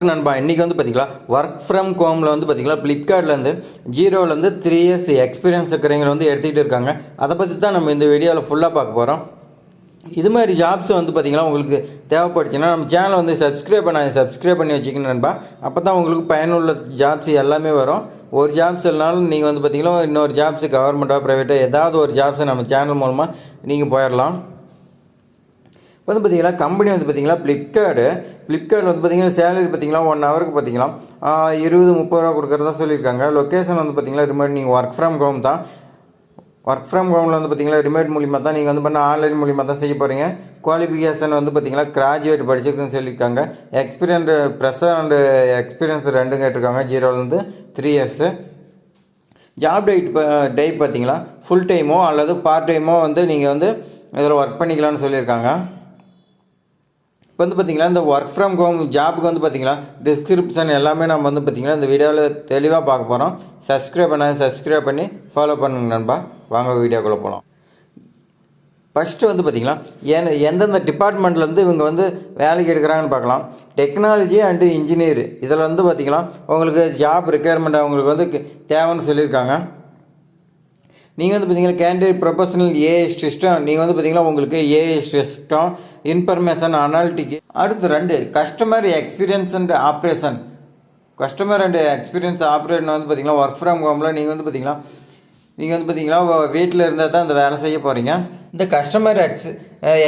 நண்பா இன்றைக்கி வந்து பார்த்திங்களா ஒர்க் ஃப்ரம் ஹோமில் வந்து பார்த்திங்களா ஃப்ளிப்கார்ட்லேருந்து 0லேருந்து 3 இயர்ஸ் எக்ஸ்பீரியன்ஸ் இருக்கிறவங்க வந்து எடுத்துக்கிட்டு இருக்காங்க. அதை பற்றி தான் நம்ம இந்த வீடியோவில் ஃபுல்லாக பார்க்க போகிறோம். இது மாதிரி ஜாப்ஸ் வந்து பார்த்திங்கன்னா உங்களுக்கு தேவைப்படுச்சுன்னா நம்ம சேனலை வந்து சப்ஸ்கிரைப் பண்ணி வச்சுக்கணும் நண்பா. அப்போ தான் உங்களுக்கு பயனுள்ள ஜாப்ஸ் எல்லாமே வரும். ஒரு ஜாப்ஸ் இல்லைனாலும் நீங்கள் வந்து பார்த்திங்கன்னா இன்னொரு ஜாப்ஸு கவர்மெண்ட்டாக ப்ரைவேட்டாக ஏதாவது ஒரு ஜாப்ஸை நம்ம சேனல் மூலமாக நீங்கள் போயிடலாம். இப்போ வந்து பார்த்திங்கன்னா கம்பெனி வந்து பார்த்திங்கன்னா ஃப்ளிப்கார்ட் வந்து பார்த்திங்கன்னா சேலரி பார்த்திங்கன்னா 1 ஹவருக்கு பார்த்திங்கன்னா 20-30 ரூபா கொடுக்குறதா சொல்லியிருக்காங்க. லொக்கேஷன் வந்து பார்த்திங்கன்னா ரிமோட், நீங்கள் ஒர்க் ஃப்ரம் ஹோம் தான். ஒர்க் ஃப்ரம் ஹோமில் வந்து பார்த்திங்கன்னா ரிமோட் மூலிமா தான் நீங்கள் வந்து பண்ண ஆன்லைன் மூலிமா தான் செய்ய போகிறீங்க. குவாலிஃபிகேஷன் வந்து பார்த்திங்கன்னா கிராஜுவேட் படிச்சிருக்குன்னு சொல்லியிருக்காங்க. ப்ரெஷர் அண்டு எக்ஸ்பீரியன்ஸ் 2 கேட்டிருக்காங்க. 0லேருந்து 3 இயர்ஸு. ஜாப் டைப் பார்த்திங்கன்னா ஃபுல் டைமோ அல்லது பார்ட் டைமோ வந்து நீங்கள் வந்து இதில் ஒர்க் பண்ணிக்கலாம்னு சொல்லியிருக்காங்க. இப்போ வந்து பார்த்திங்கன்னா இந்த ஒர்க் ஃப்ரம் ஹோம் ஜாபுக்கு வந்து பார்த்திங்கன்னா டிஸ்கிரிப்ஷன் எல்லாமே நம்ம வந்து பார்த்திங்கன்னா இந்த வீடியோவில் தெளிவாக பார்க்க போகிறோம். சப்ஸ்கிரைப் பண்ணி ஃபாலோ பண்ணுங்க நண்பா. வாங்க வீடியோக்குள்ளே போகலாம். ஃபஸ்ட்டு வந்து பார்த்திங்கன்னா எந்தெந்த டிபார்ட்மெண்ட்லேருந்து இவங்க வந்து வேலைக்கு எடுக்கிறாங்கன்னு பார்க்கலாம். டெக்னாலஜி அண்டு இன்ஜினியர் இதில் வந்து பார்த்திங்கன்னா உங்களுக்கு ஜாப் ரெக்குயர்மெண்ட் அவங்களுக்கு வந்து தேவைன்னு சொல்லியிருக்காங்க. நீங்கள் வந்து பார்த்திங்கன்னா கேண்டிடேட் ப்ரொஃபஷனல் ஏஐ சிஸ்டம், நீங்கள் வந்து பார்த்திங்கன்னா உங்களுக்கு ஏஐ சிஸ்டம், இன்ஃபர்மேஷன் அனாலிட்டிக். அடுத்து 2 customer experience and operation. Customer and experience operation வந்து பார்த்திங்கன்னா ஒர்க் ஃப்ரம் ஹோமில் நீங்கள் வந்து பார்த்திங்கன்னா வீட்டில் இருந்தால் தான் இந்த வேலை செய்ய போகிறீங்க. இந்த கஸ்டமர்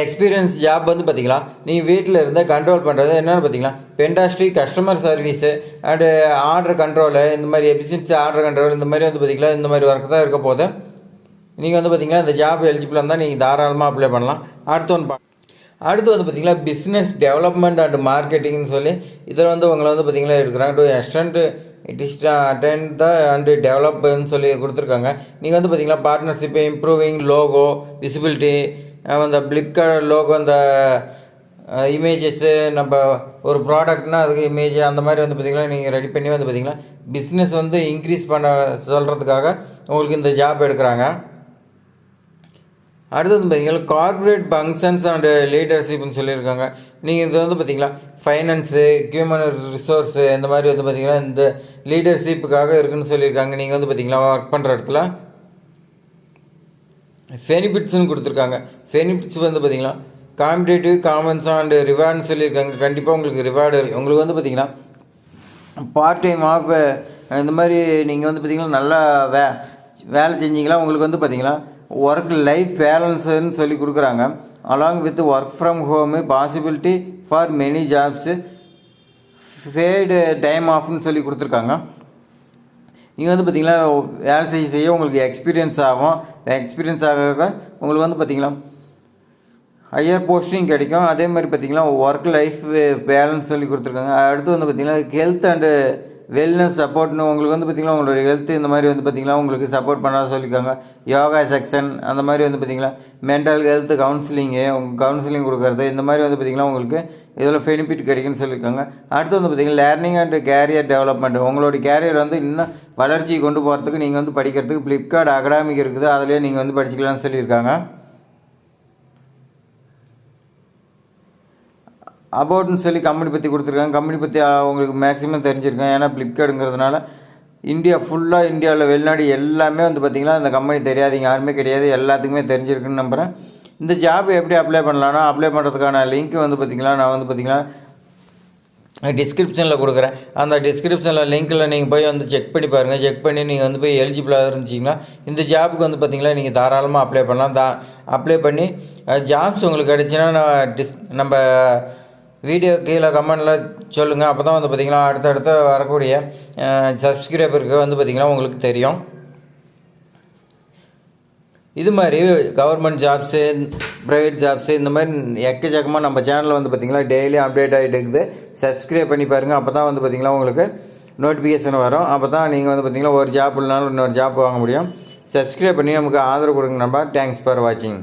எக்ஸ்பீரியன்ஸ் ஜாப் வந்து பார்த்திங்கன்னா நீங்கள் வீட்டில் இருந்தால் கண்ட்ரோல் பண்ணுறது என்னென்னு பார்த்திங்கன்னா fantastic customer service and order control, இந்த மாதிரி எஃபிஷியன்சி ஆர்டர் கண்ட்ரோல், இந்த மாதிரி வந்து பார்த்திங்கன்னா இந்த மாதிரி ஒர்க் தான் இருக்க போது. நீங்கள் வந்து பார்த்திங்கன்னா இந்த ஜாப் எலிஜிபிளாக இருந்தால் நீங்கள் தாராளமாக அப்ளை பண்ணலாம். அடுத்து வந்து பார்த்திங்கன்னா பிஸ்னஸ் டெவலப்மெண்ட் அண்ட் மார்க்கெட்டிங்னு சொல்லி இதில் வந்து உங்களை வந்து பார்த்திங்கன்னா எடுக்கிறாங்க. To extend attend the and டெவலப்னு சொல்லி கொடுத்துருக்காங்க. நீங்கள் வந்து பார்த்திங்கன்னா பார்ட்னர்ஷிப்பு, இம்ப்ரூவிங் லோகோ விசிபிலிட்டி, அந்த ஃப்ளிப்கார்ட் லோகோ, அந்த இமேஜஸ்ஸு, நம்ம ஒரு ப்ராடக்ட்னால் அதுக்கு இமேஜ் அந்த மாதிரி வந்து பார்த்திங்கன்னா நீங்கள் ரெடி பண்ணி வந்து பார்த்திங்கன்னா பிஸ்னஸ் வந்து இன்க்ரீஸ் பண்ண சொல்கிறதுக்காக உங்களுக்கு இந்த ஜாப் எடுக்கிறாங்க. அடுத்து வந்து பார்த்திங்கன்னா கார்ப்பரேட் ஃபங்க்ஷன்ஸ் அண்டு லீடர்ஷிப்னு சொல்லியிருக்காங்க. நீங்கள் இது வந்து பார்த்திங்கன்னா ஃபைனான்ஸு, ஹியூமன் ரிசோர்ஸு, இந்த மாதிரி வந்து பார்த்திங்கன்னா இந்த லீடர்ஷிப்புக்காக இருக்குதுன்னு சொல்லியிருக்காங்க. நீங்கள் வந்து பார்த்திங்கன்னா ஒர்க் பண்ணுற இடத்துல பெனிஃபிட்ஸ்னு கொடுத்துருக்காங்க. பெனிஃபிட்ஸ் வந்து பார்த்திங்கன்னா காம்படேட்டிவ் காமன்ஸ் அண்டு ரிவார்டுன்னு சொல்லியிருக்காங்க. கண்டிப்பாக உங்களுக்கு ரிவார்டு இருக்குது. உங்களுக்கு வந்து பார்த்திங்கன்னா பார்ட் டைம் ஆஃப் இந்த மாதிரி நீங்கள் வந்து பார்த்திங்கன்னா நல்லா வேலை செஞ்சிங்களா உங்களுக்கு வந்து பார்த்திங்கன்னா ஒர்க் லைஃப் பேலன்ஸுன்னு சொல்லி கொடுக்குறாங்க. Along with work from home possibility for many jobs, paid time ஆஃப்னு சொல்லி கொடுத்துருக்காங்க. நீங்கள் வந்து பார்த்திங்கன்னா வேலை செய்ய உங்களுக்கு எக்ஸ்பீரியன்ஸ் ஆகும். எக்ஸ்பீரியன்ஸ் ஆக உங்களுக்கு வந்து பார்த்திங்கன்னா ஹையர் போஸ்டிங் கிடைக்கும். அதே மாதிரி பார்த்திங்கன்னா ஒர்க் லைஃப் பேலன்ஸ் சொல்லி கொடுத்துருக்காங்க. அடுத்து வந்து பார்த்திங்கன்னா ஹெல்த் அண்டு வெல்னஸ் சப்போர்ட்னு உங்களுக்கு வந்து பார்த்திங்கன்னா உங்களோட ஹெல்த்து இந்த மாதிரி வந்து பார்த்திங்கன்னா உங்களுக்கு சப்போர்ட் பண்ண சொல்லியிருக்காங்க. யோகா செக்ஷன் அந்த மாதிரி வந்து பார்த்திங்கன்னா மென்டல் ஹெல்த் கவுன்சிலிங் கொடுக்குறது, இந்த மாதிரி வந்து பார்த்திங்கன்னா உங்களுக்கு இதில் பெனிஃபிட் கிடைக்குன்னு சொல்லியிருக்காங்க. அடுத்து வந்து பார்த்திங்கன்னா லேர்னிங் அண்ட் கேரியர் டெவலப்மெண்ட், உங்களோட கேரியர் வந்து இன்னும் வளர்ச்சியை கொண்டு போகிறதுக்கு நீங்கள் வந்து படிக்கிறதுக்கு ஃப்ளிப்கார்ட் அகாடமிக் இருக்குது, அதிலே நீங்கள் வந்து படிச்சிக்கலாம்னு சொல்லியிருக்காங்க. அபவுட்னு சொல்லி கம்பெனி பற்றி கொடுத்துருக்காங்க. கம்பெனி பற்றி உங்களுக்கு மேக்ஸிமம் தெரிஞ்சிருக்கேன். ஏன்னா ஃப்ளிப்கார்ட்டுங்கிறதுனால இந்தியாவில் வெளிநாடு எல்லாமே வந்து பார்த்திங்கன்னா இந்த கம்பெனி தெரியாதீங்க யாருமே கிடையாது, எல்லாத்துக்குமே தெரிஞ்சிருக்குன்னு நம்புகிறேன். இந்த ஜாப் எப்படி அப்ளை பண்ணலான்னா அப்ளை பண்ணுறதுக்கான லிங்க் வந்து பார்த்திங்கன்னா நான் வந்து பார்த்திங்கன்னா டிஸ்கிரிப்ஷனில் கொடுக்குறேன். அந்த டிஸ்கிரிப்ஷனில் லிங்க்கில் நீங்கள் போய் வந்து செக் பண்ணி பாருங்கள். செக் பண்ணி நீங்கள் வந்து போய் எலிஜிபிளாக இருந்துச்சிங்கன்னா இந்த ஜாப்புக்கு வந்து பார்த்திங்கன்னா நீங்கள் தாராளமாக அப்ளை பண்ணலாம். அப்ளை பண்ணி ஜாப்ஸ் உங்களுக்கு கிடச்சின்னா நம்ம வீடியோ கீழே கமெண்டில் சொல்லுங்கள். அப்போ தான் வந்து பார்த்திங்கன்னா அடுத்தடுத்து வரக்கூடிய சப்ஸ்கிரைபருக்கு வந்து பார்த்திங்கன்னா உங்களுக்கு தெரியும். இது மாதிரி கவர்மெண்ட் ஜாப்ஸு, ப்ரைவேட் ஜாப்ஸு, இந்த மாதிரி எக்கச்சக்கமாக நம்ம சேனலில் வந்து பார்த்திங்கன்னா டெய்லி அப்டேட் ஆகிட்டு இருக்குது. சப்ஸ்கிரைப் பண்ணி பாருங்கள். அப்போ தான் வந்து பார்த்திங்கன்னா உங்களுக்கு நோட்டிஃபிகேஷன் வரும். அப்போ தான் நீங்கள் வந்து பார்த்திங்கன்னா ஒரு ஜாப் இல்லைனாலும் இன்னொரு ஜாப் வாங்க முடியும். சப்ஸ்கிரைப் பண்ணி நமக்கு ஆதரவு கொடுங்க நண்பா. தேங்க்ஸ் ஃபார் வாட்சிங்.